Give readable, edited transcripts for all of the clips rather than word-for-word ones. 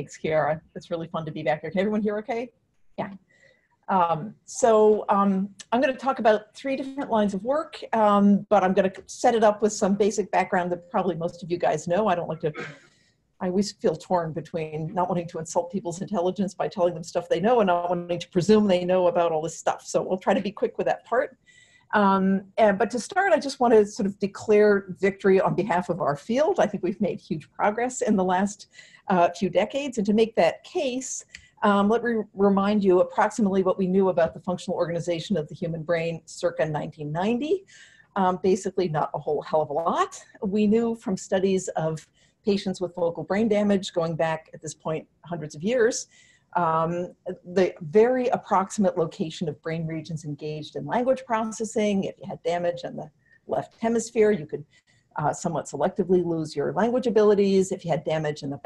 Thanks, Kiara. It's really fun to be back here. Can everyone hear okay? Yeah. I'm going to talk about 3 different lines of work, but I'm going to set it up with some basic background that probably most of you guys know. I always feel torn between not wanting to insult people's intelligence by telling them stuff they know and not wanting to presume they know about all this stuff. So we'll try to be quick with that part. But to start, I just want to sort of declare victory on behalf of our field. I think we've made huge progress in the last few decades. And to make that case, let me remind you approximately what we knew about the functional organization of the human brain circa 1990. Basically, not a whole hell of a lot. We knew from studies of patients with focal brain damage going back at this point hundreds of years, the very approximate location of brain regions engaged in language processing. If you had damage in the left hemisphere, you could somewhat selectively lose your language abilities. If you had damage in the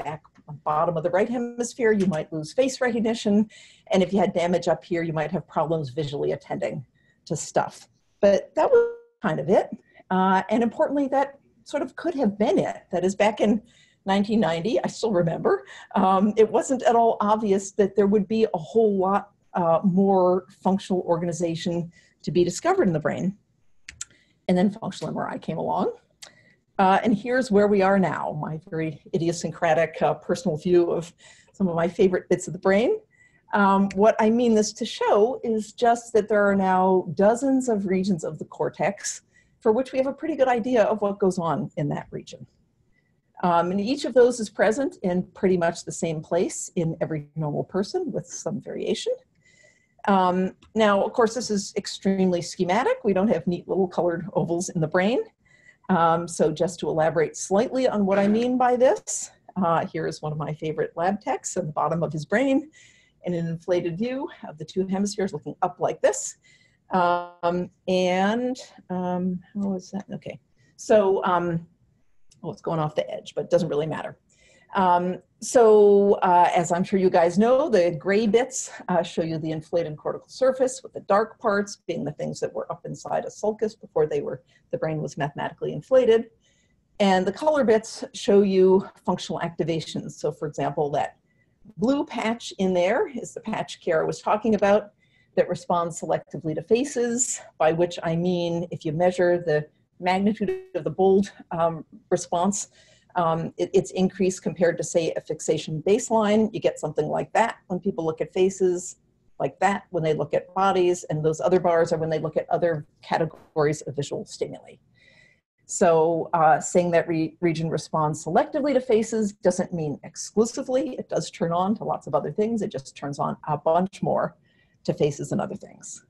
bottom of the right hemisphere, you might lose face recognition. And if you had damage up here, you might have problems visually attending to stuff. But that was kind of it. And importantly, that sort of could have been it. That is, back in 1990, I still remember, it wasn't at all obvious that there would be a whole lot more functional organization to be discovered in the brain. And then functional MRI came along. And here's where we are now, my very idiosyncratic personal view of some of my favorite bits of the brain. What I mean this to show is just that there are now dozens of regions of the cortex for which we have a pretty good idea of what goes on in that region. And each of those is present in pretty much the same place in every normal person with some variation. Now, of course, this is extremely schematic. We don't have neat little colored ovals in the brain. So just to elaborate slightly on what I mean by this, here is one of my favorite lab techs at the bottom of his brain in an inflated view of the 2 hemispheres looking up like this. How is that? Okay. So, well, it's going off the edge, but it doesn't really matter. As I'm sure you guys know, the gray bits show you the inflated cortical surface, with the dark parts being the things that were up inside a sulcus before the brain was mathematically inflated. And the color bits show you functional activations. So for example, that blue patch in there is the patch Kiara was talking about that responds selectively to faces, by which I mean if you measure the magnitude of the bold response, it's increased compared to, say, a fixation baseline. You get something like that when people look at faces, like that when they look at bodies, and those other bars are when they look at other categories of visual stimuli. So saying that region responds selectively to faces doesn't mean exclusively. It does turn on to lots of other things. It just turns on a bunch more to faces and other things.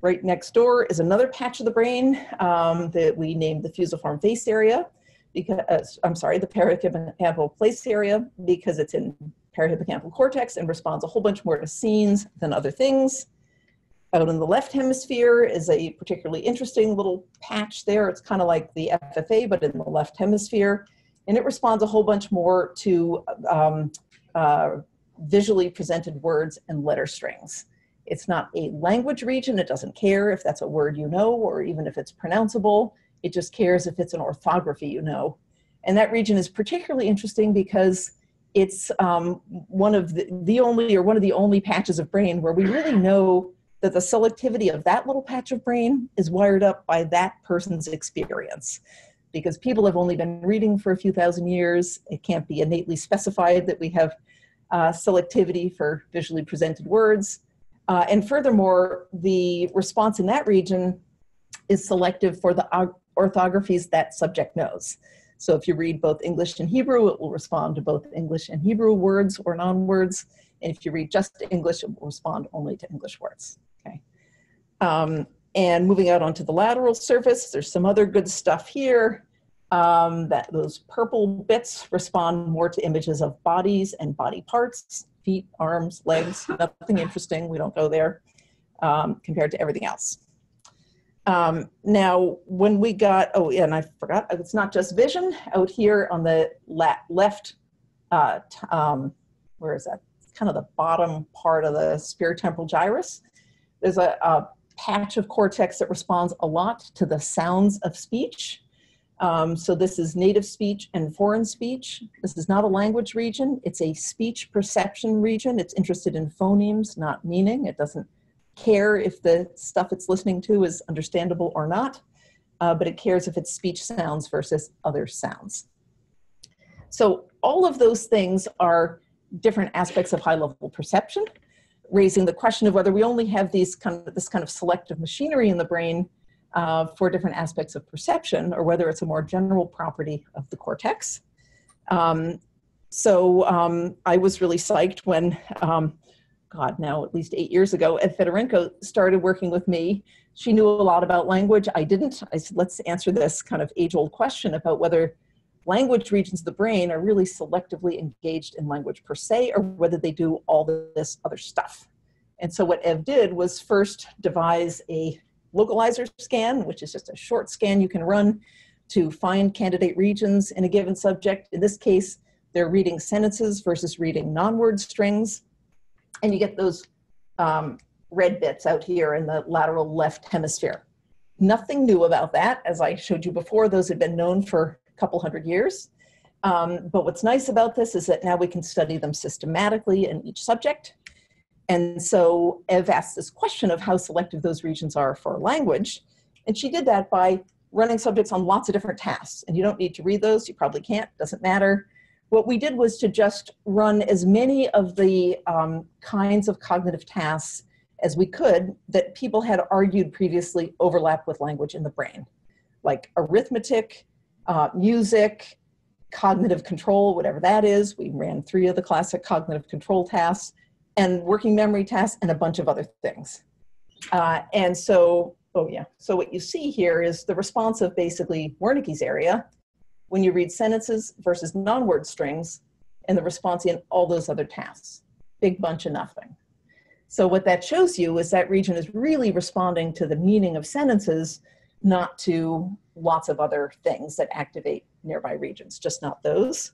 Right next door is another patch of the brain that we named the fusiform face area, because, I'm sorry, the parahippocampal place area, because it's in parahippocampal cortex and responds a whole bunch more to scenes than other things. Out in the left hemisphere is a particularly interesting little patch there. It's kind of like the FFA, but in the left hemisphere. And it responds a whole bunch more to visually presented words and letter strings. It's not a language region. It doesn't care if that's a word you know, or even if it's pronounceable. It just cares if it's an orthography you know. And that region is particularly interesting because it's one of the only patches of brain where we really know that the selectivity of that little patch of brain is wired up by that person's experience. Because people have only been reading for a few thousand years, it can't be innately specified that we have selectivity for visually presented words. And furthermore, the response in that region is selective for the orthographies that subject knows. So if you read both English and Hebrew, it will respond to both English and Hebrew words or non-words. And if you read just English, it will respond only to English words. Okay. And moving out onto the lateral surface, there's some other good stuff here. Those purple bits respond more to images of bodies and body parts, feet, arms, legs, nothing interesting, we don't go there, compared to everything else. Now, when we got, oh yeah, and I forgot, it's not just vision. Out here on the left, where is that? It's kind of the bottom part of the spherotemporal gyrus. There's a patch of cortex that responds a lot to the sounds of speech. So this is native speech and foreign speech. This is not a language region. It's a speech perception region. It's interested in phonemes, not meaning. It doesn't care if the stuff it's listening to is understandable or not, but it cares if it's speech sounds versus other sounds. So all of those things are different aspects of high-level perception, raising the question of whether we only have this kind of selective machinery in the brain for different aspects of perception, or whether it's a more general property of the cortex. I was really psyched when, now at least 8 years ago, Ed Fedorenko started working with me. She knew a lot about language. I didn't. I said, let's answer this kind of age-old question about whether language regions of the brain are really selectively engaged in language per se, or whether they do all this other stuff. And so what Ev did was first devise a localizer scan, which is just a short scan you can run to find candidate regions in a given subject. In this case, they're reading sentences versus reading non-word strings. And you get those red bits out here in the lateral left hemisphere. Nothing new about that. As I showed you before, those had been known for a couple hundred years. But what's nice about this is that now we can study them systematically in each subject. And so Ev asked this question of how selective those regions are for language. And she did that by running subjects on lots of different tasks. And you don't need to read those. You probably can't. Doesn't matter. What we did was to just run as many of the kinds of cognitive tasks as we could that people had argued previously overlap with language in the brain, like arithmetic, music, cognitive control, whatever that is. We ran 3 of the classic cognitive control tasks, and working memory tasks, and a bunch of other things. So what you see here is the response of basically Wernicke's area when you read sentences versus non-word strings, and the response in all those other tasks. Big bunch of nothing. So what that shows you is that region is really responding to the meaning of sentences, not to lots of other things that activate nearby regions, just not those.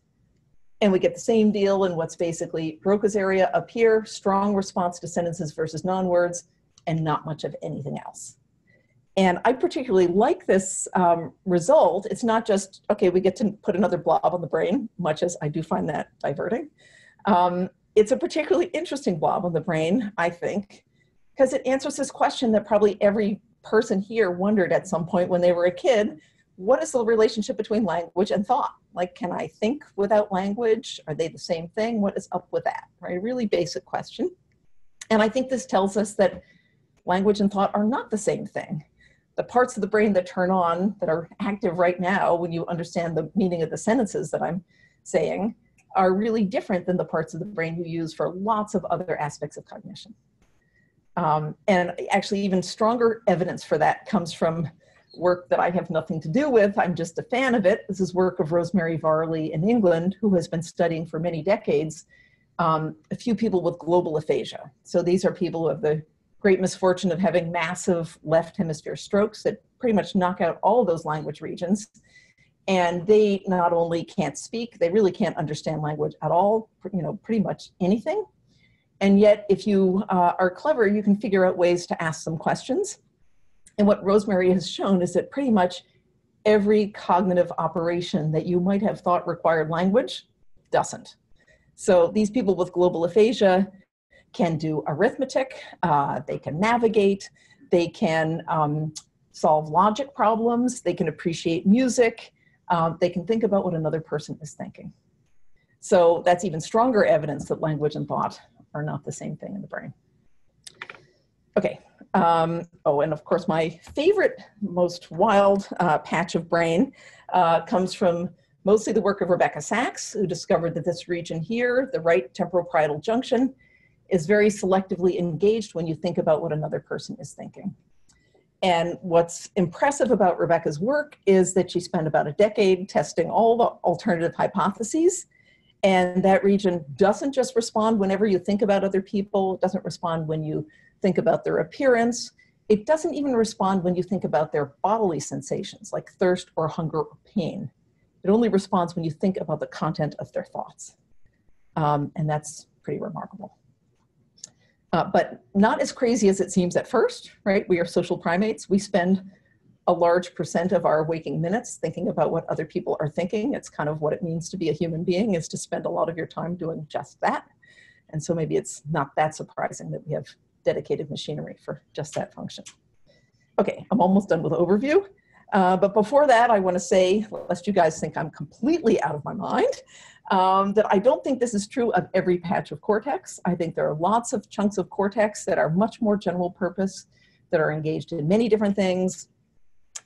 And we get the same deal in what's basically Broca's area up here, strong response to sentences versus non-words, and not much of anything else. And I particularly like this result. It's not just, okay, we get to put another blob on the brain, much as I do find that diverting. It's a particularly interesting blob on the brain, I think, because it answers this question that probably every person here wondered at some point when they were a kid. What is the relationship between language and thought? Like, can I think without language? Are they the same thing? What is up with that, right? A really basic question. And I think this tells us that language and thought are not the same thing. The parts of the brain that turn on, that are active right now when you understand the meaning of the sentences that I'm saying, are really different than the parts of the brain you use for lots of other aspects of cognition. And actually even stronger evidence for that comes from work that I have nothing to do with. I'm just a fan of it. This is work of Rosemary Varley in England, who has been studying for many decades a few people with global aphasia. So these are people who have the great misfortune of having massive left hemisphere strokes that pretty much knock out all of those language regions. And they not only can't speak, they really can't understand language at all, pretty much anything. And yet, if you are clever, you can figure out ways to ask some questions. And what Rosemary has shown is that pretty much every cognitive operation that you might have thought required language doesn't. So these people with global aphasia can do arithmetic, they can navigate, they can solve logic problems, they can appreciate music, they can think about what another person is thinking. So that's even stronger evidence that language and thought are not the same thing in the brain. Okay. And of course, my favorite, most wild patch of brain comes from mostly the work of Rebecca Sachs, who discovered that this region here, the right temporoparietal junction, is very selectively engaged when you think about what another person is thinking. And what's impressive about Rebecca's work is that she spent about a decade testing all the alternative hypotheses. And that region doesn't just respond whenever you think about other people. It doesn't respond when you think about their appearance. It doesn't even respond when you think about their bodily sensations, like thirst or hunger or pain. It only responds when you think about the content of their thoughts. And that's pretty remarkable. But not as crazy as it seems at first, right? We are social primates. We spend a large percent of our waking minutes thinking about what other people are thinking. It's kind of what it means to be a human being, is to spend a lot of your time doing just that. And so maybe it's not that surprising that we have dedicated machinery for just that function. Okay, I'm almost done with overview. But before that, I want to say, lest you guys think I'm completely out of my mind, that I don't think this is true of every patch of cortex. I think there are lots of chunks of cortex that are much more general purpose, that are engaged in many different things.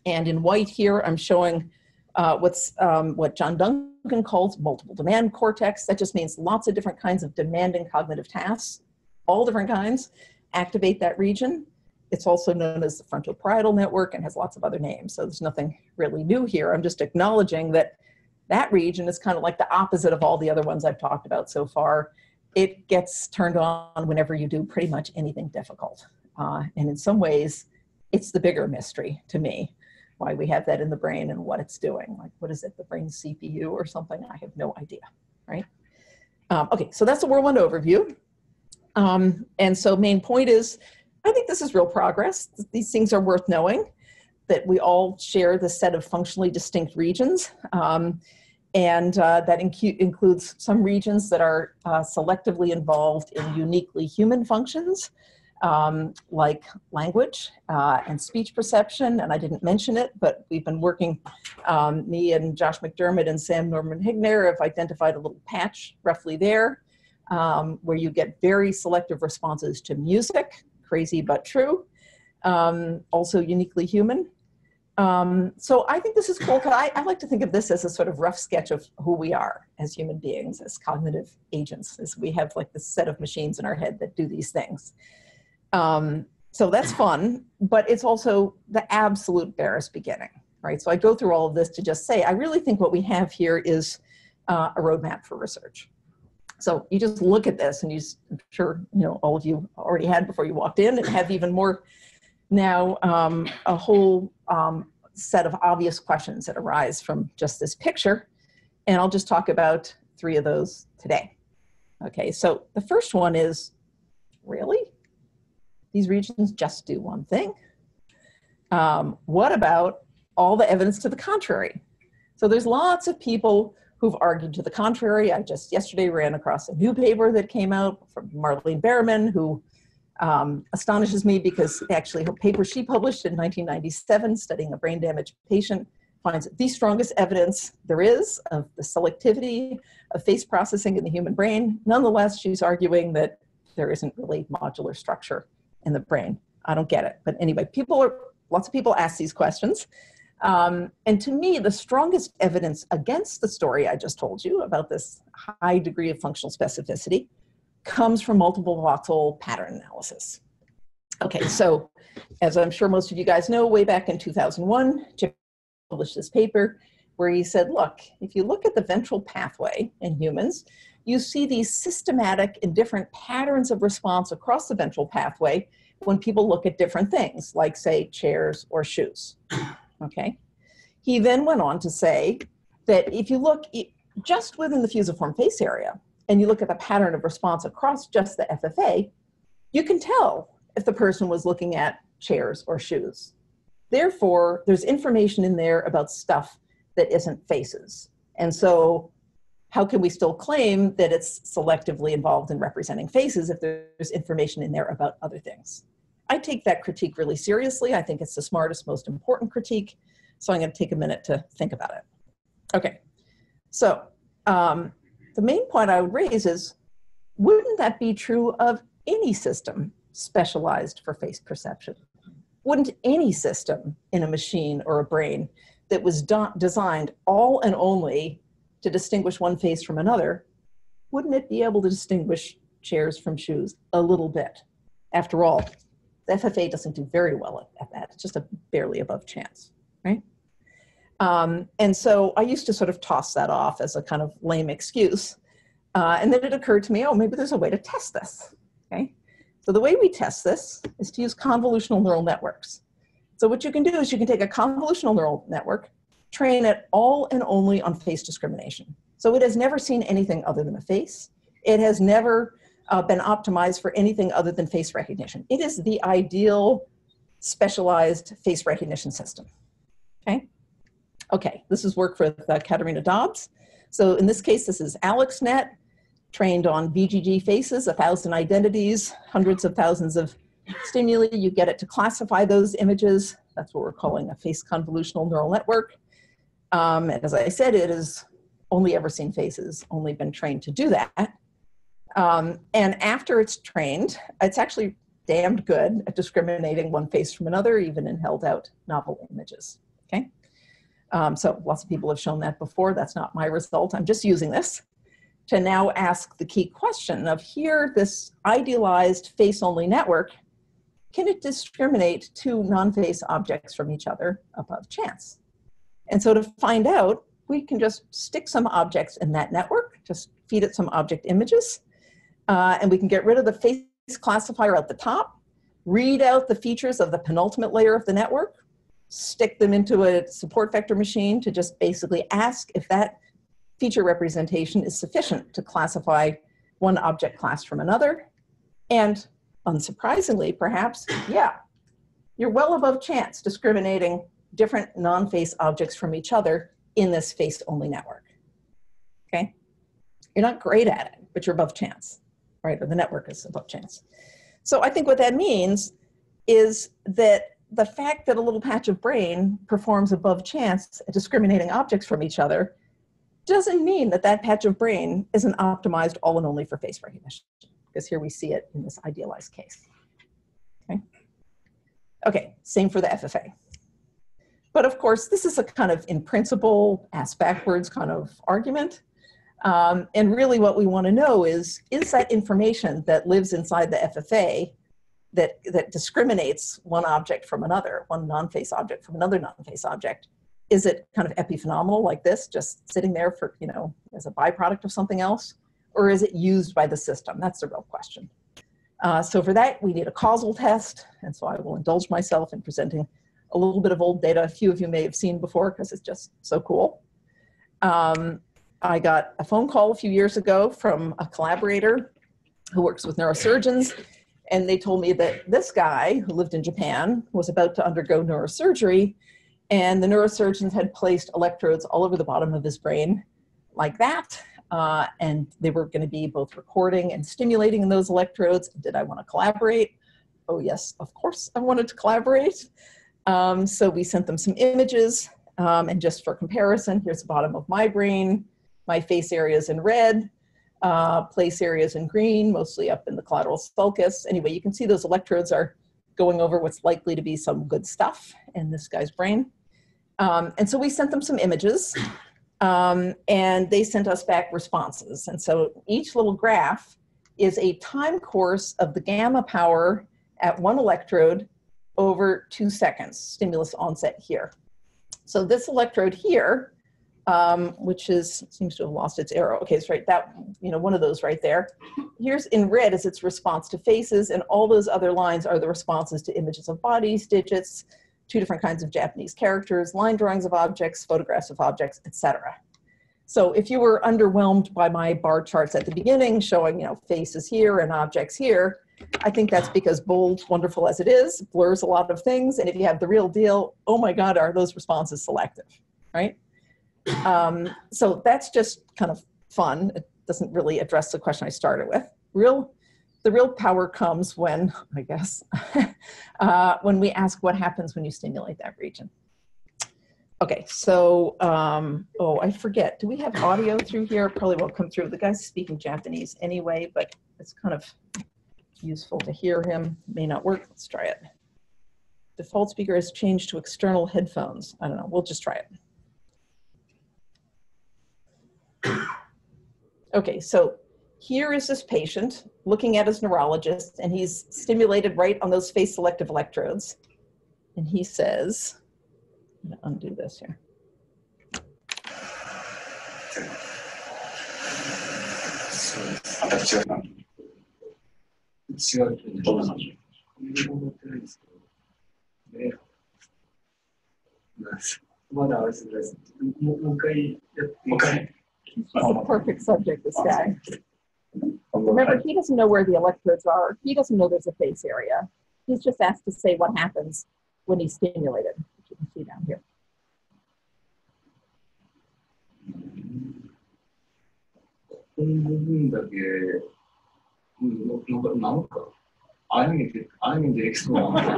And in white here, I'm showing what John Duncan calls multiple demand cortex. That just means lots of different kinds of demanding cognitive tasks, all different kinds, activate that region. It's also known as the frontoparietal network and has lots of other names. So there's nothing really new here. I'm just acknowledging that that region is kind of like the opposite of all the other ones I've talked about so far. It gets turned on whenever you do pretty much anything difficult. And in some ways, it's the bigger mystery to me, why we have that in the brain and what it's doing. Like, what is it, the brain CPU or something? I have no idea, right? Okay, so that's the whirlwind overview. And so main point is, I think this is real progress. These things are worth knowing, that we all share the set of functionally distinct regions. That includes some regions that are selectively involved in uniquely human functions, like language and speech perception. And I didn't mention it, but we've been working, me and Josh McDermott and Sam Norman-Higner have identified a little patch roughly there, where you get very selective responses to music, crazy but true, also uniquely human. So I think this is cool, because I like to think of this as a sort of rough sketch of who we are as human beings, as cognitive agents, as we have like this set of machines in our head that do these things. So that's fun, but it's also the absolute barest beginning, right? So I go through all of this to just say, I really think what we have here is a roadmap for research. So you just look at this, and I'm sure all of you already had before you walked in, and have even more now, a whole set of obvious questions that arise from just this picture. And I'll just talk about 3 of those today. Okay, so the first one is, really? These regions just do one thing? What about all the evidence to the contrary? So there's lots of people who've argued to the contrary. I just yesterday ran across a new paper that came out from Marlene Behrman, who astonishes me, because actually her paper she published in 1997 studying a brain damaged patient finds the strongest evidence there is of the selectivity of face processing in the human brain. Nonetheless, she's arguing that there isn't really modular structure in the brain. I don't get it. But anyway, lots of people ask these questions. And to me, the strongest evidence against the story I just told you about this high degree of functional specificity comes from multiple voxel pattern analysis. Okay, so as I'm sure most of you guys know, way back in 2001, Jim published this paper where he said, look, if you look at the ventral pathway in humans, you see these systematic and different patterns of response across the ventral pathway when people look at different things, like, say, chairs or shoes. Okay. He then went on to say that if you look just within the fusiform face area and you look at the pattern of response across just the FFA, you can tell if the person was looking at chairs or shoes. Therefore, there's information in there about stuff that isn't faces. And so how can we still claim that it's selectively involved in representing faces if there's information in there about other things? I take that critique really seriously. I think it's the smartest, most important critique. So I'm going to take a minute to think about it. Okay, so the main point I would raise is, wouldn't that be true of any system specialized for face perception? Wouldn't any system in a machine or a brain that was designed all and only to distinguish one face from another, wouldn't it be able to distinguish chairs from shoes a little bit? After all, the FFA doesn't do very well at that. It's just a barely above chance, right? And so I used to sort of toss that off as a kind of lame excuse. And then it occurred to me, oh, maybe there's a way to test this, okay? So the way we test this is to use convolutional neural networks. So what you can do is you can take a convolutional neural network, train it all and only on face discrimination. So it has never seen anything other than a face. It has never been optimized for anything other than face recognition. It is the ideal specialized face recognition system, Okay. Okay, this is work for Katerina Dobbs. So in this case, this is AlexNet, trained on VGG faces, 1,000 identities, hundreds of thousands of stimuli. You get it to classify those images. That's what we're calling a face convolutional neural network. And as I said, it has only ever seen faces, only been trained to do that. And after it's trained, it's actually damned good at discriminating one face from another, even in held out novel images, okay? So lots of people have shown that before. That's not my result. I'm just using this to now ask the key question of here, this idealized face-only network, can it discriminate two non-face objects from each other above chance? And so to find out, we can just stick some objects in that network, just feed it some object images, and we can get rid of the face classifier at the top, read out the features of the penultimate layer of the network, stick them into a support vector machine to just basically ask if that feature representation is sufficient to classify one object class from another. And unsurprisingly, perhaps, yeah, you're well above chance discriminating different non-face objects from each other in this face-only network, okay? You're not great at it, but you're above chance, right? Or the network is above chance. So I think what that means is that the fact that a little patch of brain performs above chance at discriminating objects from each other doesn't mean that that patch of brain isn't optimized all and only for face recognition, because here we see it in this idealized case. Okay, okay, same for the FFA. But of course, this is a kind of in principle, ass backwards kind of argument. And really what we want to know is that information that lives inside the FFA that discriminates one object from another, one non-face object from another non-face object, is it kind of epiphenomenal like this, just sitting there for, you know, as a byproduct of something else? Or is it used by the system? That's the real question. So for that, we need a causal test. And so I will indulge myself in presenting a little bit of old data a few of you may have seen before because it's just so cool. I got a phone call a few years ago from a collaborator who works with neurosurgeons, and they told me that this guy who lived in Japan was about to undergo neurosurgery, and the neurosurgeons had placed electrodes all over the bottom of his brain like that, and they were going to be both recording and stimulating in those electrodes. Did I want to collaborate? Oh yes, of course I wanted to collaborate. So we sent them some images, and just for comparison, here's the bottom of my brain. My face areas in red, place areas in green, mostly up in the collateral sulcus. Anyway, you can see those electrodes are going over what's likely to be some good stuff in this guy's brain. And so we sent them some images, and they sent us back responses. And so each little graph is a time course of the gamma power at one electrode over 2 seconds, stimulus onset here. So this electrode here, which seems to have lost its arrow. Okay, it's right, that, you know, one of those right there. Here's in red is its response to faces, and all those other lines are the responses to images of bodies, digits, 2 different kinds of Japanese characters, line drawings of objects, photographs of objects, etc. So if you were underwhelmed by my bar charts at the beginning showing, you know, faces here and objects here, I think that's because bold, wonderful as it is, blurs a lot of things. And if you have the real deal, oh my God, are those responses selective, right? So that's just kind of fun. It doesn't really address the question I started with. The real power comes when, I guess, when we ask what happens when you stimulate that region. Okay, so, oh, I forget. Do we have audio through here? Probably won't come through. The guy's speaking Japanese anyway, but it's kind of useful to hear him. May not work. Let's try it. Default speaker has changed to external headphones. I don't know. We'll just try it. Okay, so here is this patient looking at his neurologist, and he's stimulated right on those face selective electrodes. And he says, I'm going to undo this here. He's a perfect subject, this guy. Remember, he doesn't know where the electrodes are. He doesn't know there's a face area. He's just asked to say what happens when he's stimulated, which you can see down here. この部分だけ、なんか、ああいう意味でできそうなキ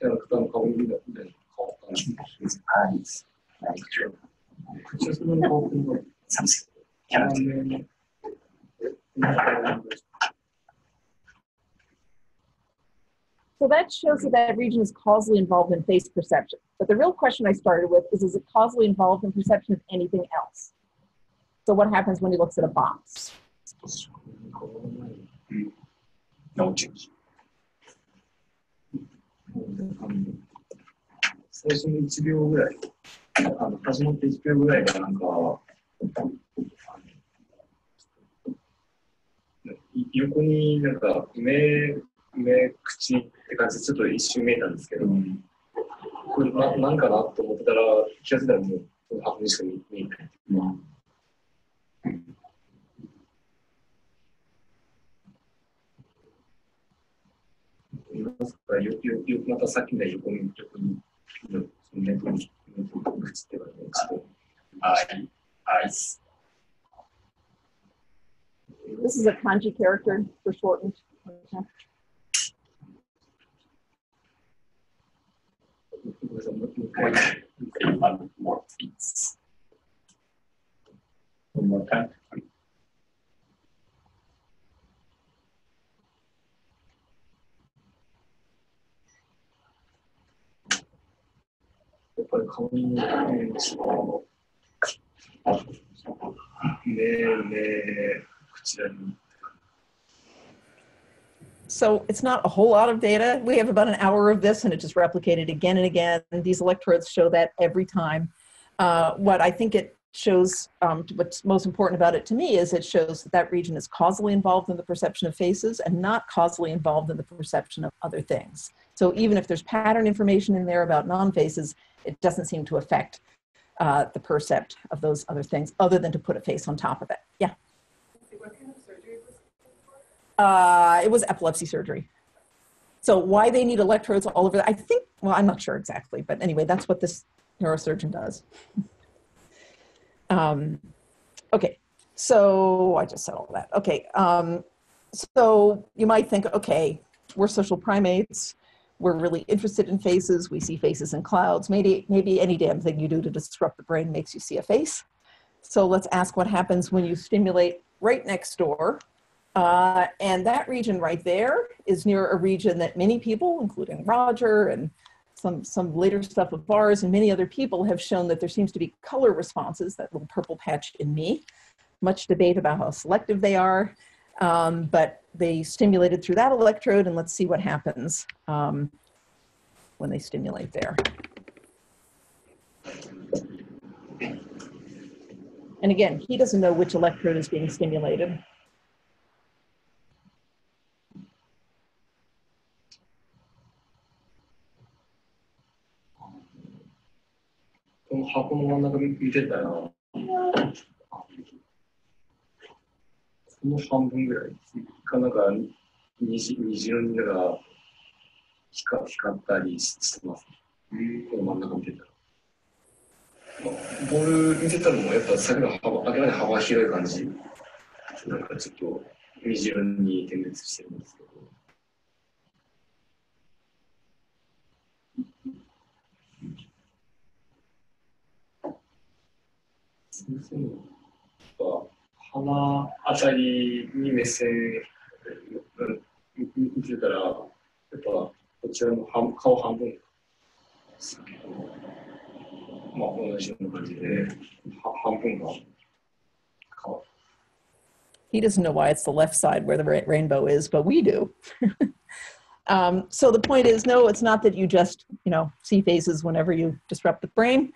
ャラクターの顔みたいな変わったんです。口をするの顔っていうのが、キャラクター。So that shows that that region is causally involved in face perception. But the real question I started with is it causally involved in perception of anything else? So what happens when he looks at a box? No change. 最初の1秒ぐらい、始まって1秒ぐらいがなんか、横になんか目、口って感じでちょっと一瞬見えたんですけど、これなんかなと思ってたら、気がついたらもう、その箱にしか見えない。またさっきの横に、その目と口っていうかね、ちょっと、eyes. This is a kanji character for shortened. More please. One more time. やっぱり顔に目、口らに。So it's not a whole lot of data. We have about an hour of this and it just replicated again and again. These electrodes show that every time. What I think it shows, what's most important about it to me is it shows that that region is causally involved in the perception of faces and not causally involved in the perception of other things. So even if there's pattern information in there about non-faces, it doesn't seem to affect the percept of those other things other than to put a face on top of it. Yeah. What kind of surgery was it was epilepsy surgery. So why they need electrodes all over, I think, well, I'm not sure exactly, but anyway, that's what this neurosurgeon does. Okay, so I just said all that. Okay, so you might think, okay, we're social primates. We're really interested in faces. We see faces in clouds. Maybe any damn thing you do to disrupt the brain makes you see a face. So let's ask what happens when you stimulate right next door. And that region right there is near a region that many people, including Roger and some later stuff of ours and many other people have shown that there seems to be color responses, that little purple patch in me. Much debate about how selective they are, but they stimulated through that electrode, and let's see what happens when they stimulate there. And again, he doesn't know which electrode is being stimulated. How come one of them did that? この半分ぐらいかなんか虹色になんか光ったりしてます。この真ん中見てたら。ボール見てたらもうやっぱさっきの明らかに幅広い感じ。なんかちょっと虹色に点滅してるんですけど。先生の鼻あたりに目線見てたら、やっぱこちらの顔半分ですけど、まあ同じような感じで半分が変わる。He doesn't know why it's the left side where the rainbow is, but we do. So the point is, no, it's not that you just, see faces whenever you disrupt the brain.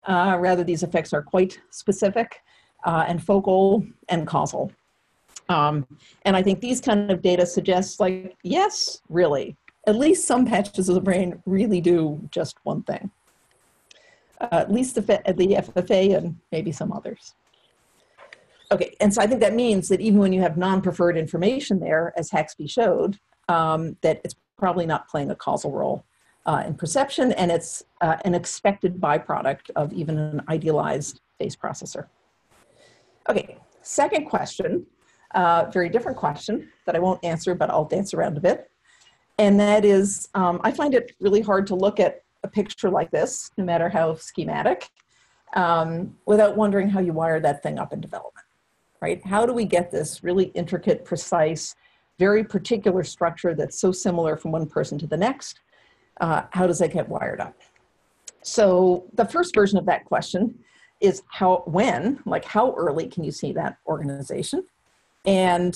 Rather, these effects are quite specific and focal and causal. And I think these kind of data suggests, like, yes, really, at least some patches of the brain really do just one thing. At least the FFA and maybe some others. Okay, and so I think that means that even when you have non-preferred information there, as Haxby showed, that it's probably not playing a causal role in perception, and it's an expected byproduct of even an idealized face processor. Okay, second question, very different question that I won't answer, but I'll dance around a bit. And that is, I find it really hard to look at a picture like this, no matter how schematic, without wondering how you wire that thing up in development, right? How do we get this really intricate, precise, very particular structure that's so similar from one person to the next? How does that get wired up? So the first version of that question is when, like how early can you see that organization? And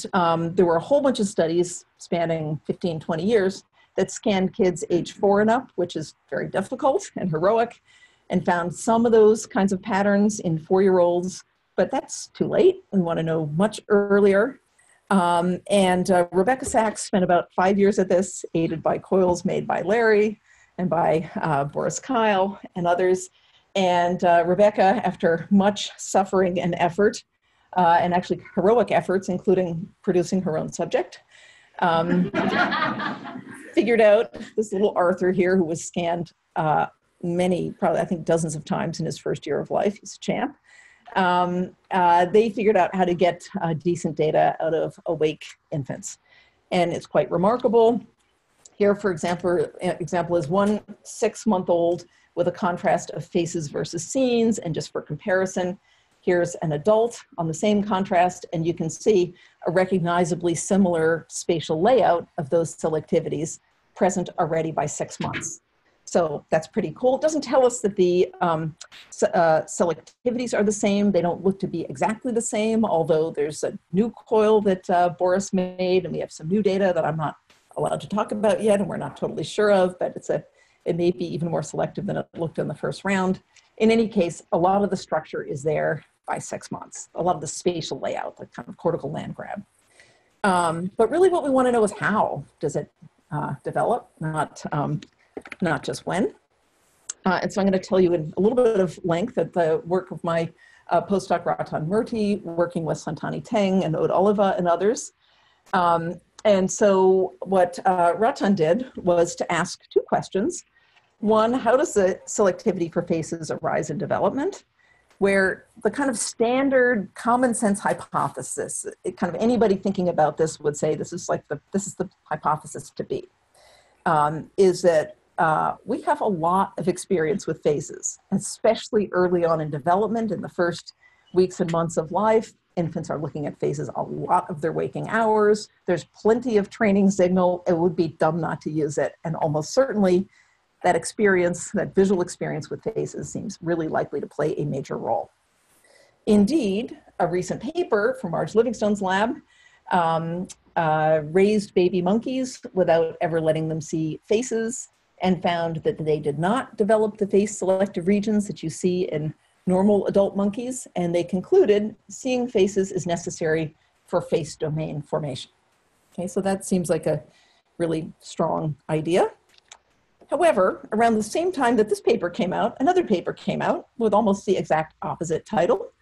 there were a whole bunch of studies spanning 15, 20 years that scanned kids age 4 and up, which is very difficult and heroic, and found some of those kinds of patterns in 4-year-olds, but that's too late. We want to know much earlier. Rebecca Sachs spent about 5 years at this, aided by coils made by Larry and by Boris Kyle and others. And Rebecca, after much suffering and effort, and actually heroic efforts, including producing her own subject, figured out this little Arthur here, who was scanned many, probably I think dozens of times in his first year of life. He's a champ. They figured out how to get decent data out of awake infants. And it's quite remarkable. Here, for example is one 6-month-old with a contrast of faces versus scenes. And just for comparison, here's an adult on the same contrast, and you can see a recognizably similar spatial layout of those selectivities present already by 6 months. So that's pretty cool. It doesn't tell us that the selectivities are the same. They don't look to be exactly the same, although there's a new coil that Boris made, and we have some new data that I'm not allowed to talk about yet, and we're not totally sure of, but it may be even more selective than it looked in the first round. In any case, a lot of the structure is there by 6 months, a lot of the spatial layout, the kind of cortical land grab. But really what we want to know is how does it develop, not just when. And so I'm going to tell you in a little bit of length that the work of my postdoc Ratan Murthy, working with Santani Teng and Ode Oliva and others. And so what Ratan did was to ask 2 questions. One, how does the selectivity for faces arise in development? Where the kind of standard common sense hypothesis, kind of anybody thinking about this would say this is the hypothesis to be, is that we have a lot of experience with faces, especially early on in development. In the first weeks and months of life, infants are looking at faces a lot of their waking hours. There's plenty of training signal. It would be dumb not to use it. And almost certainly that experience, that visual experience with faces seems really likely to play a major role. Indeed, a recent paper from Marge Livingstone's lab raised baby monkeys without ever letting them see faces and found that they did not develop the face selective regions that you see in normal adult monkeys. And they concluded seeing faces is necessary for face domain formation. Okay, so that seems like a really strong idea. However, around the same time that this paper came out, another paper came out with almost the exact opposite title.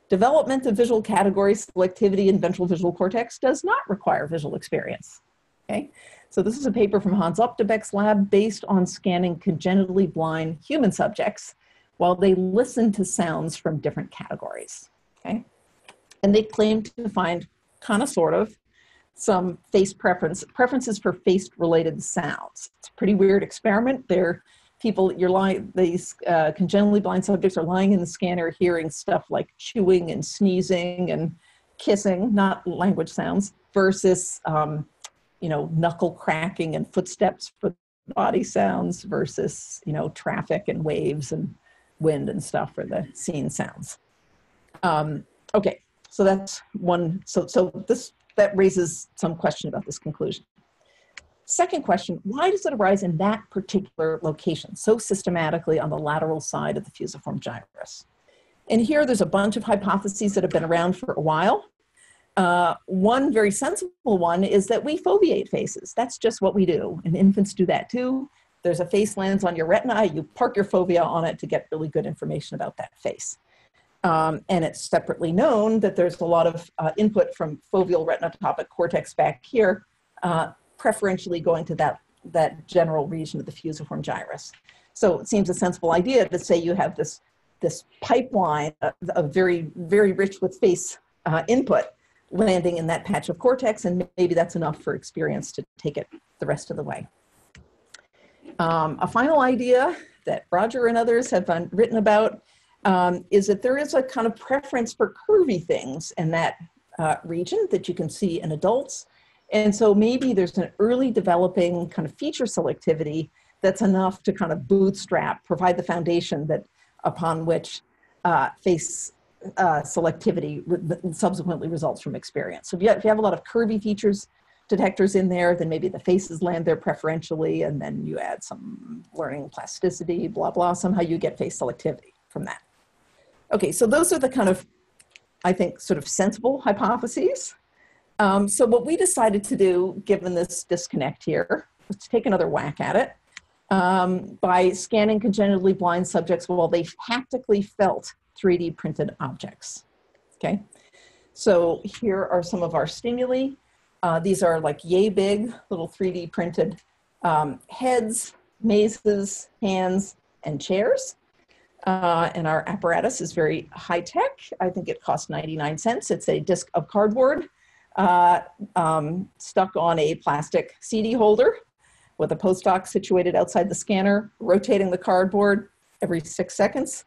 Development of visual category selectivity in ventral visual cortex does not require visual experience. Okay, so this is a paper from Hans Optebeck's lab based on scanning congenitally blind human subjects while they listen to sounds from different categories. Okay, and they claimed to find kind of sort of some face preferences for face-related sounds. It's a pretty weird experiment. These congenitally blind subjects are lying in the scanner hearing stuff like chewing and sneezing and kissing, not language sounds, versus knuckle cracking and footsteps for body sounds versus traffic and waves and wind and stuff for the scene sounds. Okay, so that's one. That raises some question about this conclusion. Second question, why does it arise in that particular location, so systematically on the lateral side of the fusiform gyrus? And here there's a bunch of hypotheses that have been around for a while. One very sensible one is that we foveate faces. That's just what we do, and infants do that too. There's a face lands on your retina, you park your fovea on it to get really good information about that face. And it's separately known that there's a lot of input from foveal retinotopic cortex back here, preferentially going to that general region of the fusiform gyrus. So it seems a sensible idea to say you have this pipeline of very, very rich with face input landing in that patch of cortex, and maybe that's enough for experience to take it the rest of the way. A final idea that Roger and others have written about is that there is a kind of preference for curvy things in that region that you can see in adults. And so maybe there's an early developing kind of feature selectivity that's enough to kind of bootstrap, provide the foundation that upon which face selectivity subsequently results from experience. So if you have a lot of curvy features detectors in there, then maybe the faces land there preferentially, and then you add some learning plasticity, blah, blah. Somehow you get face selectivity from that. Okay, so those are the kind of, I think, sort of sensible hypotheses. So what we decided to do, given this disconnect here, was to take another whack at it by scanning congenitally blind subjects while they haptically felt 3D printed objects. Okay, so here are some of our stimuli. These are like yay big little 3D printed heads, mazes, hands, and chairs. And our apparatus is very high tech. I think it costs 99 cents. It's a disc of cardboard stuck on a plastic CD holder with a postdoc situated outside the scanner, rotating the cardboard every 6 seconds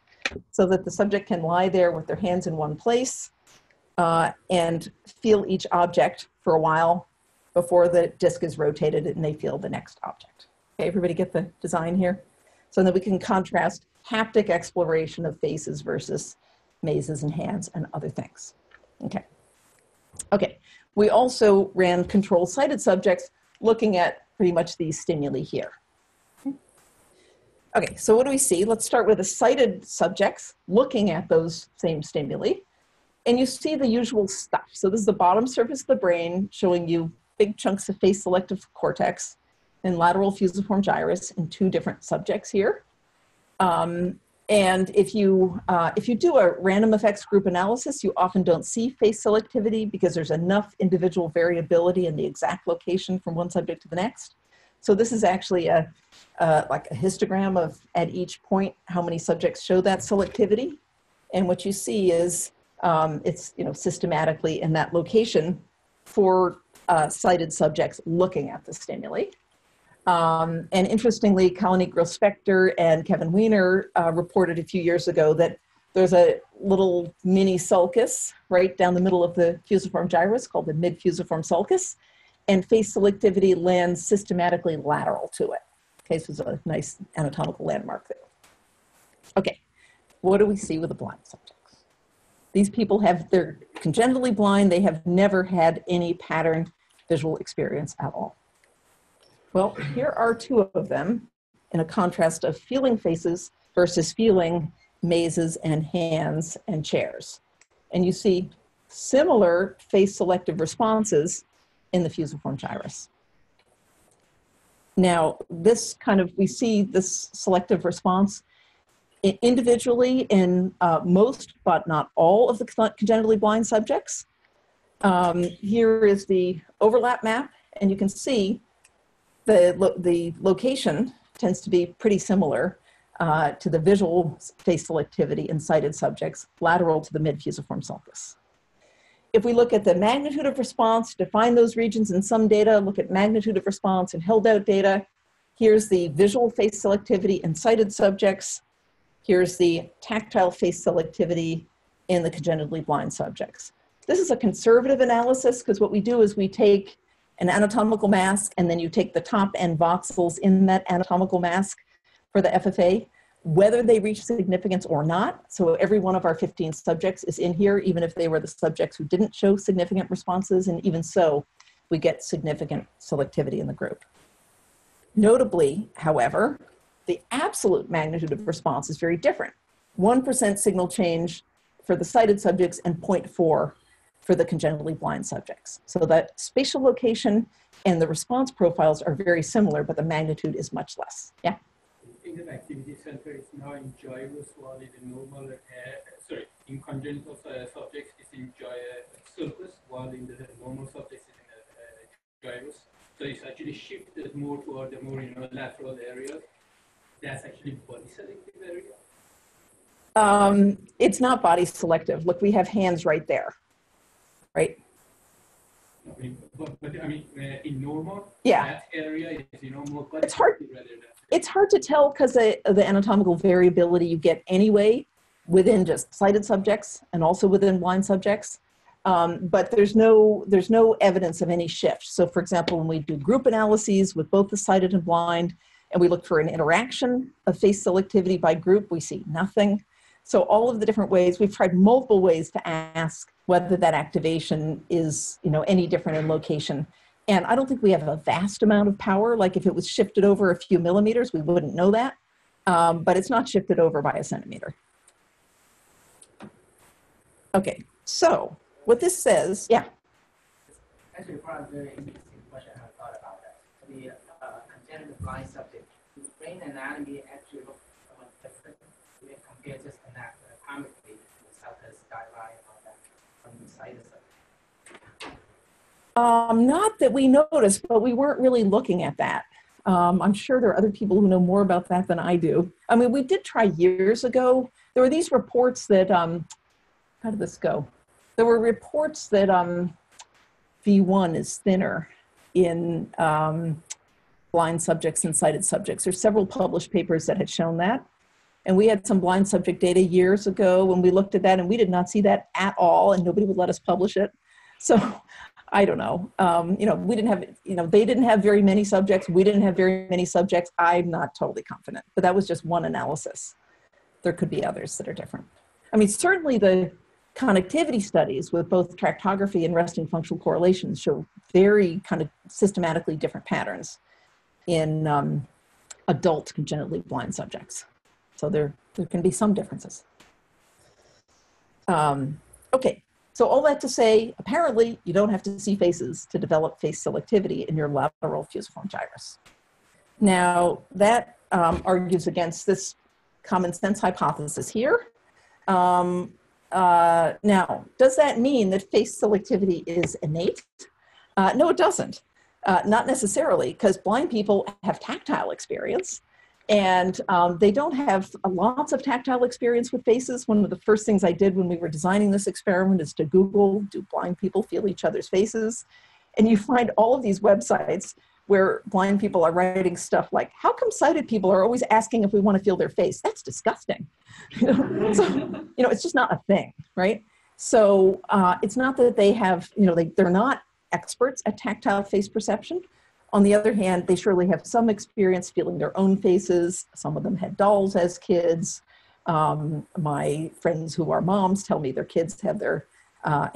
so that the subject can lie there with their hands in one place and feel each object for a while before the disc is rotated and they feel the next object. Okay, everybody get the design here? So then we can contrast haptic exploration of faces versus mazes and hands and other things. Okay. Okay, we also ran control-sighted subjects looking at pretty much these stimuli here. Okay, so what do we see? Let's start with the sighted subjects looking at those same stimuli. And you see the usual stuff. So this is the bottom surface of the brain showing you big chunks of face selective cortex and lateral fusiform gyrus in 2 different subjects here. And if you do a random effects group analysis, you often don't see face selectivity because there's enough individual variability in the exact location from one subject to the next. So this is actually like a histogram of at each point how many subjects show that selectivity. And what you see is it's systematically in that location for sighted subjects looking at the stimuli. And interestingly, Colony Gross-Spector and Kevin Weiner reported a few years ago that there's a little mini sulcus right down the middle of the fusiform gyrus called the mid-fusiform sulcus, and face selectivity lands systematically lateral to it. Okay, so it's a nice anatomical landmark there. Okay, what do we see with the blind subjects? These people they're congenitally blind. They have never had any patterned visual experience at all. Well, here are 2 of them in a contrast of feeling faces versus feeling mazes and hands and chairs. And you see similar face selective responses in the fusiform gyrus. Now, we see this selective response individually in most, but not all of the congenitally blind subjects. Here is the overlap map, and you can see the location tends to be pretty similar to the visual face selectivity in sighted subjects, lateral to the mid-fusiform sulcus. If we look at the magnitude of response, define those regions in some data, look at magnitude of response in held out data, here's the visual face selectivity in sighted subjects, here's the tactile face selectivity in the congenitally blind subjects. This is a conservative analysis because what we do is we take an anatomical mask and then you take the top end voxels in that anatomical mask for the FFA, whether they reach significance or not. So every one of our 15 subjects is in here, even if they were the subjects who didn't show significant responses, and even so, we get significant selectivity in the group. Notably, however, the absolute magnitude of response is very different. 1% signal change for the sighted subjects and 0.4 for the congenitally blind subjects. So that spatial location and the response profiles are very similar, but the magnitude is much less. Yeah? In the activity center is now in gyrus while in the normal, in congenital subjects it's in sulcus, while in the normal subjects it's in gyrus. So it's actually shifted more toward the more lateral areas. That's actually body selective area. It's not body selective. Look, we have hands right there. right? But I mean, in normal, Yeah. that area is, you know, more It's hard. rather than. It's hard to tell because of the anatomical variability you get anyway within just sighted subjects and also within blind subjects. But there's no evidence of any shift. So for example, when we do group analyses with both the sighted and blind, and we look for an interaction of face selectivity by group, we see nothing. So all of the different ways, we've tried multiple ways to ask whether that activation is, you know, any different in location. And I don't think we have a vast amount of power. Like if it was shifted over a few millimeters, we wouldn't know that. But it's not shifted over by a centimeter. Okay, so what this says, yeah. Actually, one very interesting question I thought about that. The congenital blind subject, the brain anatomy actually looks somewhat different. We compare just anatomically the sulcus, divi, and all that from the sighted subject. Not that we noticed, but we weren't really looking at that. I'm sure there are other people who know more about that than I do. I mean, we did try years ago. There were these reports that, how did this go? There were reports that V1 is thinner in blind subjects and sighted subjects. There's several published papers that had shown that. And we had some blind subject data years ago when we looked at that, and we did not see that at all, and nobody would let us publish it. So I don't know. You know, we didn't have, you know, they didn't have very many subjects. We didn't have very many subjects. I'm not totally confident, but that was just one analysis. There could be others that are different. I mean, certainly the connectivity studies with both tractography and resting functional correlations show very kind of systematically different patterns in adult congenitally blind subjects. So there can be some differences. Okay. So all that to say, apparently you don't have to see faces to develop face selectivity in your lateral fusiform gyrus. Now that argues against this common sense hypothesis here. Now, does that mean that face selectivity is innate? No, it doesn't. Not necessarily, because blind people have tactile experience. And they don't have lots of tactile experience with faces. One of the first things I did when we were designing this experiment is to Google, do blind people feel each other's faces? And you find all of these websites where blind people are writing stuff like, how come sighted people are always asking if we want to feel their face? That's disgusting. You know? So, you know, it's just not a thing, right? So it's not that they have, you know, they're not experts at tactile face perception. On the other hand, they surely have some experience feeling their own faces. Some of them had dolls as kids. My friends who are moms tell me their kids have their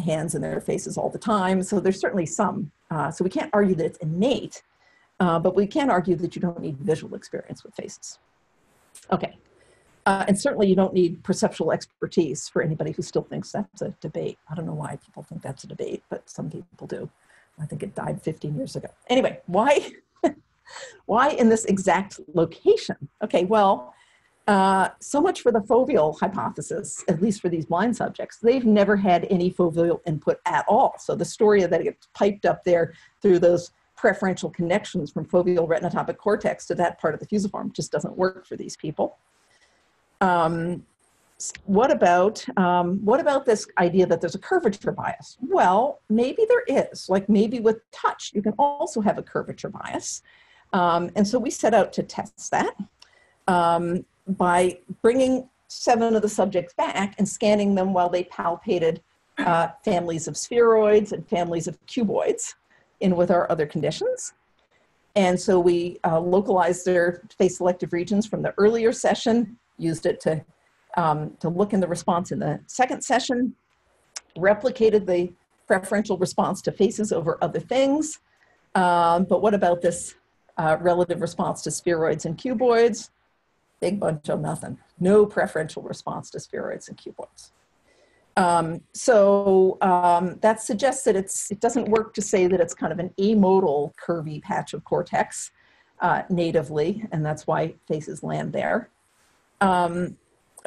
hands in their faces all the time. So there's certainly some. So we can't argue that it's innate, but we can argue that you don't need visual experience with faces. Okay. And certainly you don't need perceptual expertise for anybody who still thinks that's a debate. I don't know why people think that's a debate, but some people do. I think it died 15 years ago. Anyway, why, why in this exact location? Okay, well, so much for the foveal hypothesis, at least for these blind subjects. They've never had any foveal input at all. So the story that it gets piped up there through those preferential connections from foveal retinotopic cortex to that part of the fusiform just doesn't work for these people. What about this idea that there's a curvature bias? Well, maybe there is, like maybe with touch, you can also have a curvature bias. And so we set out to test that by bringing 7 of the subjects back and scanning them while they palpated families of spheroids and families of cuboids in with our other conditions. And so we localized their face selective regions from the earlier session, used it to look in the response in the second session, replicated the preferential response to faces over other things. But what about this relative response to spheroids and cuboids? Big bunch of nothing. No preferential response to spheroids and cuboids. That suggests that it doesn't work to say that it's kind of an amodal curvy patch of cortex natively, and that's why faces land there.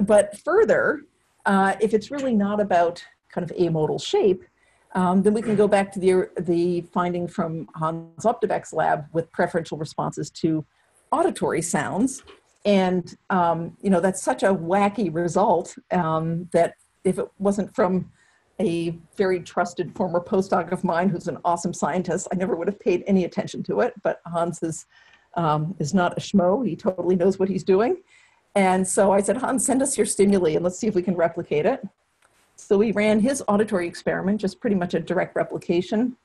But further, if it's really not about kind of amodal shape, then we can go back to the finding from Hans Optebeck's lab with preferential responses to auditory sounds. And, you know, that's such a wacky result that if it wasn't from a very trusted former postdoc of mine who's an awesome scientist. I never would have paid any attention to it, but Hans is not a schmo. He totally knows what he's doing. And so I said, Hans, send us your stimuli and let's see if we can replicate it. So we ran his auditory experiment, just pretty much a direct replication.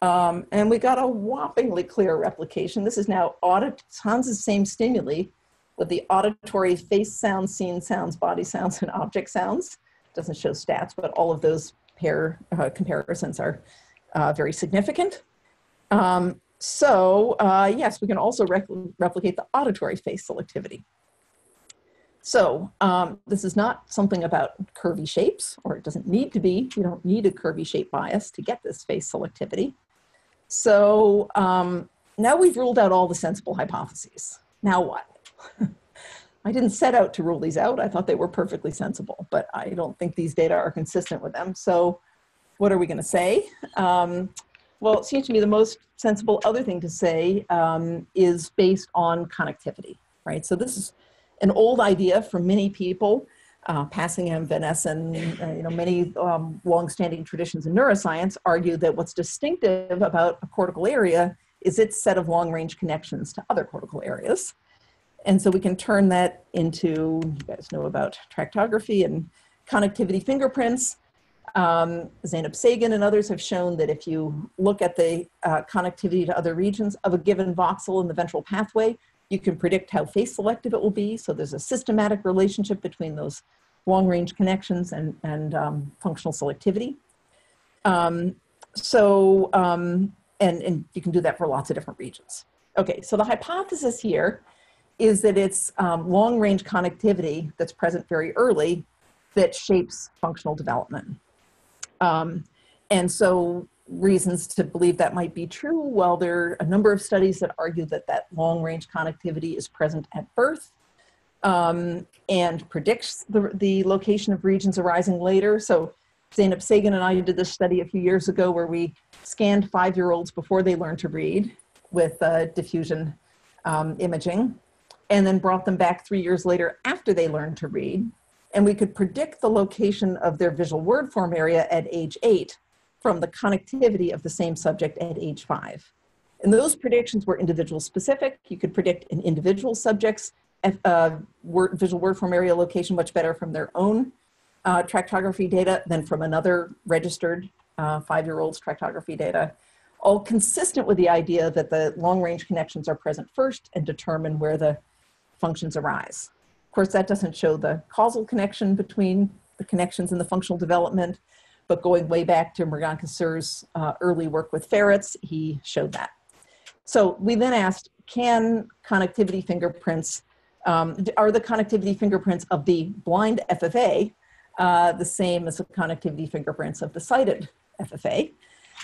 And we got a whoppingly clear replication. This is now Hans's same stimuli with the auditory face sounds, scene sounds, body sounds, and object sounds. Doesn't show stats, but all of those comparisons are very significant. Yes, we can also replicate the auditory face selectivity. So this is not something about curvy shapes, or it doesn't need to be. You don't need a curvy shape bias to get this face selectivity. So now we've ruled out all the sensible hypotheses. Now what? I didn't set out to rule these out. I thought they were perfectly sensible, but I don't think these data are consistent with them. So what are we going to say? Well, it seems to me the most sensible other thing to say is based on connectivity, right? So this is an old idea for many people, Passingham, Van Essen, many long-standing traditions in neuroscience argue that what's distinctive about a cortical area is its set of long-range connections to other cortical areas. And so we can turn that into, you guys know about tractography and connectivity fingerprints. Zeynep Sagan and others have shown that if you look at the connectivity to other regions of a given voxel in the ventral pathway, you can predict how face selective it will be. So there's a systematic relationship between those long-range connections and functional selectivity. And you can do that for lots of different regions. Okay, so the hypothesis here is that it's long-range connectivity that's present very early that shapes functional development. And so reasons to believe that might be true, well, there are a number of studies that argue that that long-range connectivity is present at birth and predicts the location of regions arising later. So Zeynep Sagan and I did this study a few years ago where we scanned 5-year-olds before they learned to read with diffusion imaging, and then brought them back 3 years later after they learned to read. And we could predict the location of their visual word form area at age 8 from the connectivity of the same subject at age 5. And those predictions were individual specific. You could predict an individual subject's visual word form area location much better from their own tractography data than from another registered 5-year-old's tractography data, all consistent with the idea that the long-range connections are present first and determine where the functions arise. Of course, that doesn't show the causal connection between the connections in the functional development, but going way back to Mergan-Kassur's early work with ferrets, he showed that. So we then asked, can connectivity fingerprints, are the connectivity fingerprints of the blind FFA the same as the connectivity fingerprints of the sighted FFA?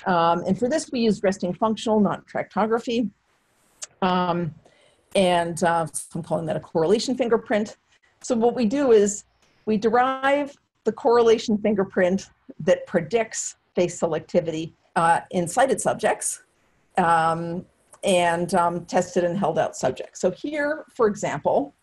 And for this, we used resting functional, not tractography. So I'm calling that a correlation fingerprint. So what we do is we derive the correlation fingerprint that predicts face selectivity in sighted subjects and tested and held out subjects. So here, for example,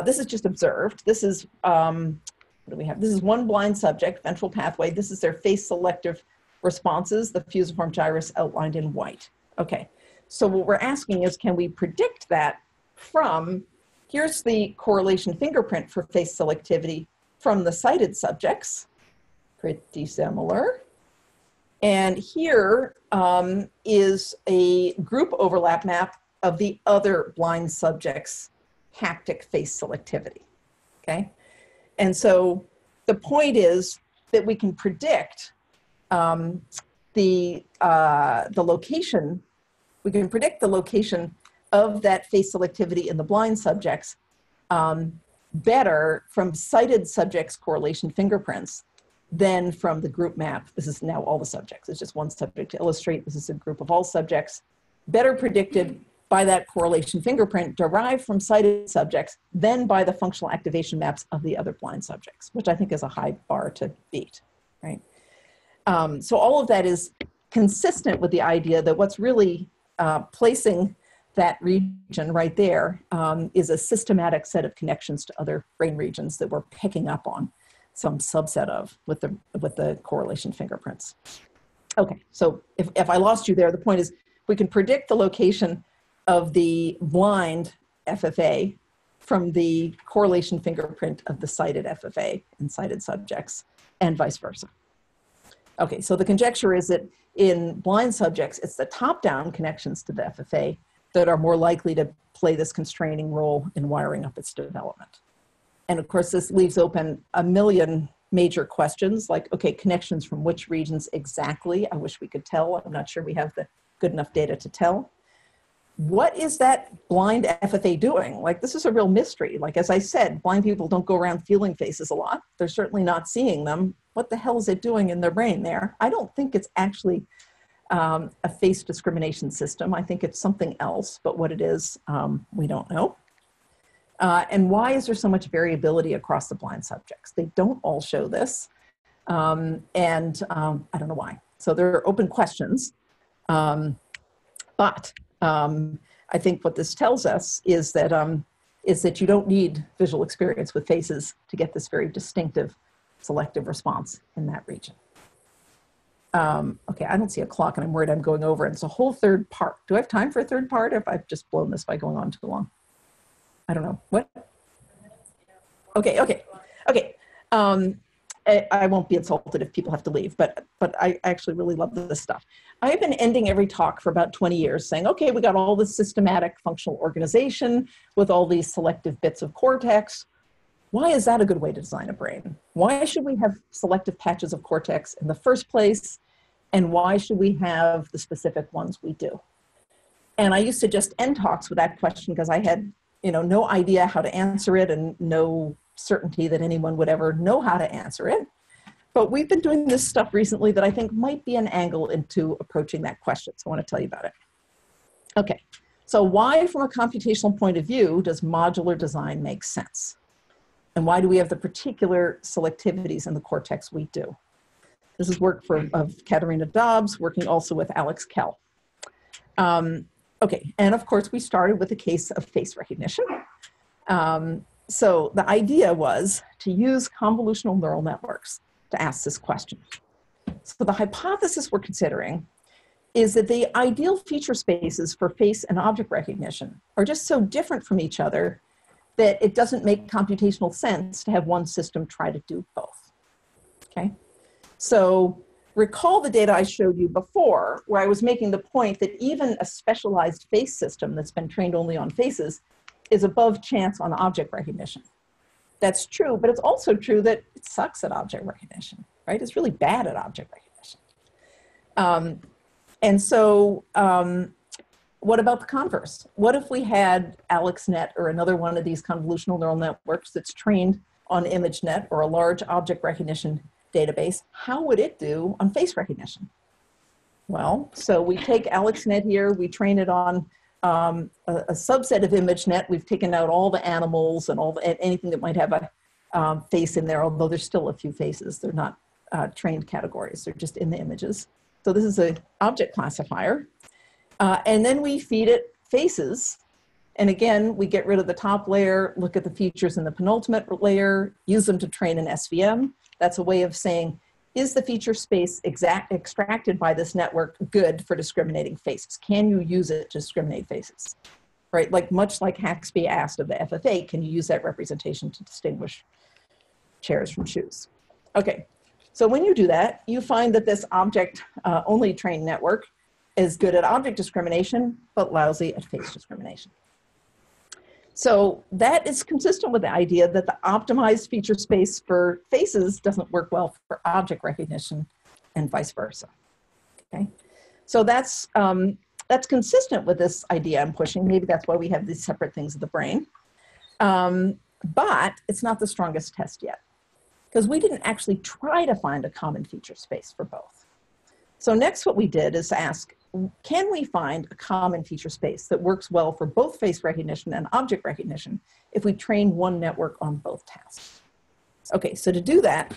this is just observed. This is, what do we have? This is one blind subject, ventral pathway. This is their face selective responses, the fusiform gyrus outlined in white. Okay, so what we're asking is, can we predict that from, here's the correlation fingerprint for face selectivity from the sighted subjects, pretty similar. And here is a group overlap map of the other blind subjects' haptic face selectivity, okay? And so the point is that we can predict the location, we can predict the location of that face selectivity in the blind subjects better from sighted subjects' correlation fingerprints than from the group map. This is now all the subjects. It's just one subject to illustrate. This is a group of all subjects, better predicted by that correlation fingerprint derived from sighted subjects than by the functional activation maps of the other blind subjects, which I think is a high bar to beat, right? So all of that is consistent with the idea that what's really placing that region right there is a systematic set of connections to other brain regions that we're picking up on some subset of with the correlation fingerprints. Okay, so if I lost you there, the point is we can predict the location of the blind FFA from the correlation fingerprint of the sighted FFA in sighted subjects, and vice versa. Okay, so the conjecture is that in blind subjects, it's the top-down connections to the FFA that are more likely to play this constraining role in wiring up its development. And of course, this leaves open a million major questions like, okay, connections from which regions exactly? I wish we could tell. I'm not sure we have the good enough data to tell. What is that blind FFA doing? Like, this is a real mystery. Like, as I said, blind people don't go around feeling faces a lot. They're certainly not seeing them. What the hell is it doing in their brain there? I don't think it's actually a face discrimination system. I think it's something else, but what it is, we don't know. And why is there so much variability across the blind subjects? They don't all show this, and I don't know why. So there are open questions, but I think what this tells us is that you don't need visual experience with faces to get this very distinctive selective response in that region. Okay, I don't see a clock and I'm worried I'm going over, and it's a whole third part. Do I have time for a third part, or if I've just blown this by going on too long? I don't know. What? Okay. I won't be insulted if people have to leave, but I actually really love this stuff. I've been ending every talk for about 20 years saying, okay, we got all this systematic functional organization with all these selective bits of cortex. Why is that a good way to design a brain? Why should we have selective patches of cortex in the first place? And why should we have the specific ones we do? And I used to just end talks with that question because I had, no idea how to answer it and no certainty that anyone would ever know how to answer it. But we've been doing this stuff recently that I think might be an angle into approaching that question. So I want to tell you about it. Okay, so why from a computational point of view does modular design make sense? And why do we have the particular selectivities in the cortex we do? This is work of Katerina Dobbs, working also with Alex Kell. Okay, and of course we started with the case of face recognition. So the idea was to use convolutional neural networks to ask this question. So the hypothesis we're considering is that the ideal feature spaces for face and object recognition are just so different from each other that it doesn't make computational sense to have one system try to do both, okay? So recall the data I showed you before, where I was making the point that even a specialized face system that's been trained only on faces is above chance on object recognition. That's true, but it's also true that it sucks at object recognition, right? It's really bad at object recognition. And so what about the converse? What if we had AlexNet or another one of these convolutional neural networks that's trained on ImageNet or a large object recognition database? How would it do on face recognition? Well, so we take AlexNet here, we train it on a subset of ImageNet. We've taken out all the animals and anything that might have a face in there, although there's still a few faces. They're not trained categories, they're just in the images. So this is an object classifier. And then we feed it faces. And again, we get rid of the top layer, look at the features in the penultimate layer, use them to train an SVM. That's a way of saying, is the feature space extracted by this network good for discriminating faces? Can you use it to discriminate faces? Right, much like Haxby asked of the FFA, can you use that representation to distinguish chairs from shoes? Okay, so when you do that, you find that this object only trained network is good at object discrimination, but lousy at face discrimination. So that is consistent with the idea that the optimized feature space for faces doesn't work well for object recognition and vice versa, okay? So that's consistent with this idea I'm pushing. Maybe that's why we have these separate things of the brain. But it's not the strongest test yet, because we didn't actually try to find a common feature space for both. So next what we did is ask, can we find a common feature space that works well for both face recognition and object recognition if we train one network on both tasks? Okay, so to do that,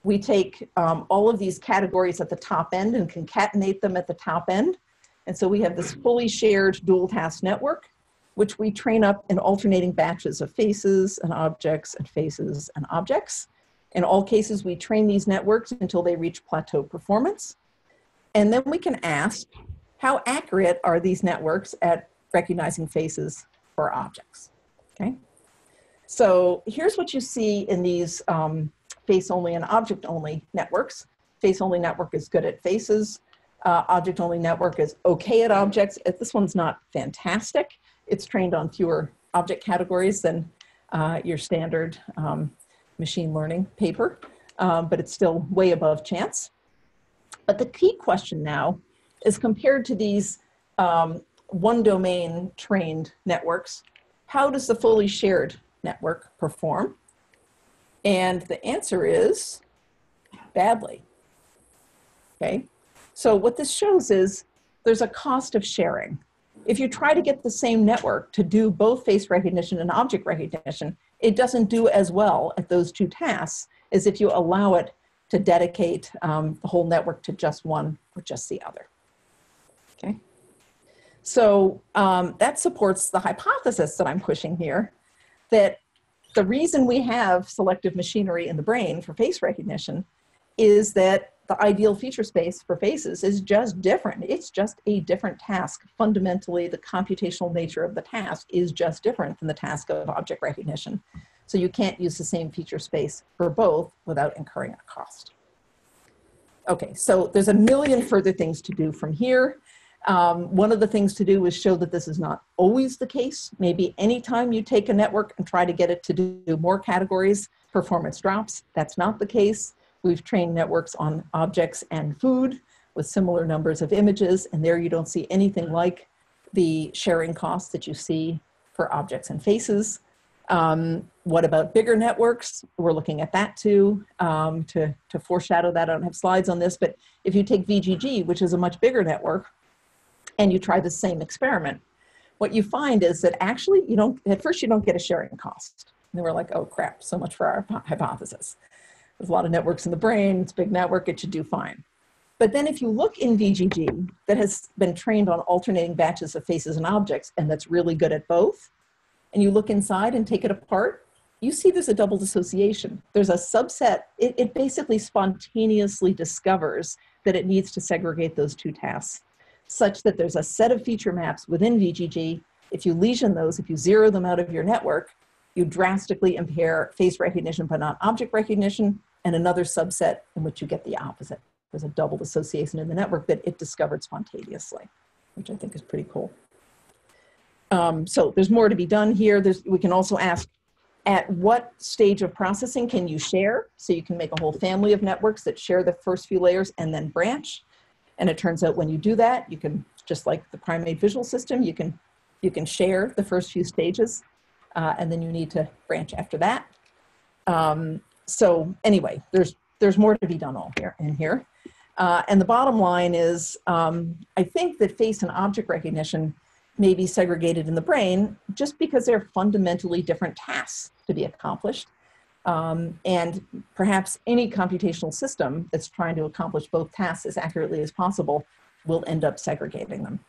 we take all of these categories at the top end and concatenate them at the top end. And so we have this fully shared dual task network, which we train up in alternating batches of faces and objects and faces and objects. In all cases, we train these networks until they reach plateau performance. And then we can ask, how accurate are these networks at recognizing faces for objects? Okay. So here's what you see in these face-only and object-only networks. Face-only network is good at faces. Object-only network is okay at objects. This one's not fantastic. It's trained on fewer object categories than your standard machine learning paper, but it's still way above chance. But the key question now is, compared to these one domain trained networks, how does the fully shared network perform? And the answer is badly. Okay, so what this shows is there's a cost of sharing. If you try to get the same network to do both face recognition and object recognition, it doesn't do as well at those two tasks as if you allow it to dedicate the whole network to just one or just the other. Okay, so that supports the hypothesis that I'm pushing here, that the reason we have selective machinery in the brain for face recognition is that the ideal feature space for faces is just different. It's just a different task. Fundamentally, the computational nature of the task is just different than the task of object recognition. So you can't use the same feature space for both without incurring a cost. Okay, so there's a million further things to do from here. One of the things to do is show that this is not always the case. Maybe anytime you take a network and try to get it to do more categories, performance drops. That's not the case. We've trained networks on objects and food with similar numbers of images, and there you don't see anything like the sharing costs that you see for objects and faces. What about bigger networks? We're looking at that too. To foreshadow that, I don't have slides on this, but if you take VGG, which is a much bigger network, and you try the same experiment, what you find is that actually at first you don't get a sharing cost. And we're like, oh crap, so much for our hypothesis. There's a lot of networks in the brain, it's a big network, it should do fine. But then if you look in VGG that has been trained on alternating batches of faces and objects, and that's really good at both, and you look inside and take it apart, you see there's a double dissociation. There's a subset, it basically spontaneously discovers that it needs to segregate those two tasks, such that there's a set of feature maps within VGG. If you lesion those, if you zero them out of your network, you drastically impair face recognition but not object recognition, and another subset in which you get the opposite. There's a double dissociation in the network that it discovered spontaneously, which I think is pretty cool. So there's more to be done here. We can also ask, at what stage of processing can you share? So you can make a whole family of networks that share the first few layers and then branch. And it turns out when you do that, you can, just like the primate visual system, you can share the first few stages, and then you need to branch after that. So anyway, there's more to be done in here. And the bottom line is, I think that face and object recognition may be segregated in the brain just because they're fundamentally different tasks to be accomplished. And perhaps any computational system that's trying to accomplish both tasks as accurately as possible will end up segregating them.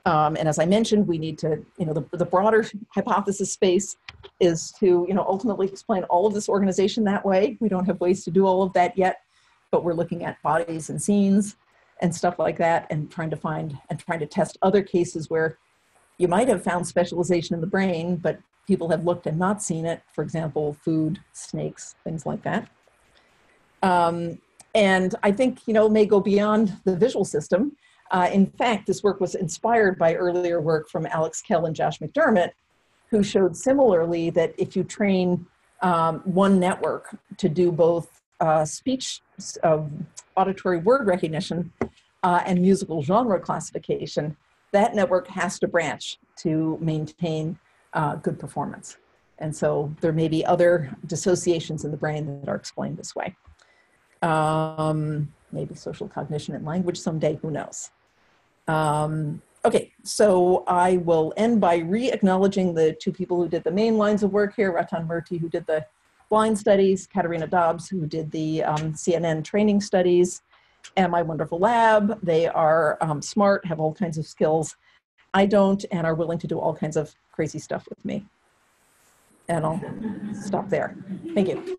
And as I mentioned, we need to, the broader hypothesis space is to, ultimately explain all of this organization that way. We don't have ways to do all of that yet, but we're looking at bodies and scenes and stuff like that, and trying to test other cases where you might have found specialization in the brain, but people have looked and not seen it. For example, food, snakes, things like that. And I think, may go beyond the visual system. In fact, this work was inspired by earlier work from Alex Kell and Josh McDermott, who showed similarly that if you train one network to do both speech, auditory word recognition, and musical genre classification, that network has to branch to maintain good performance. And so there may be other dissociations in the brain that are explained this way. Maybe social cognition and language someday, who knows? Okay, so I will end by re-acknowledging the two people who did the main lines of work here, Ratan Murthy, who did the blind studies, Katarina Dobbs, who did the CNN training studies, and my wonderful lab. They are smart, have all kinds of skills. I don't, and are willing to do all kinds of crazy stuff with me. And I'll stop there. Thank you.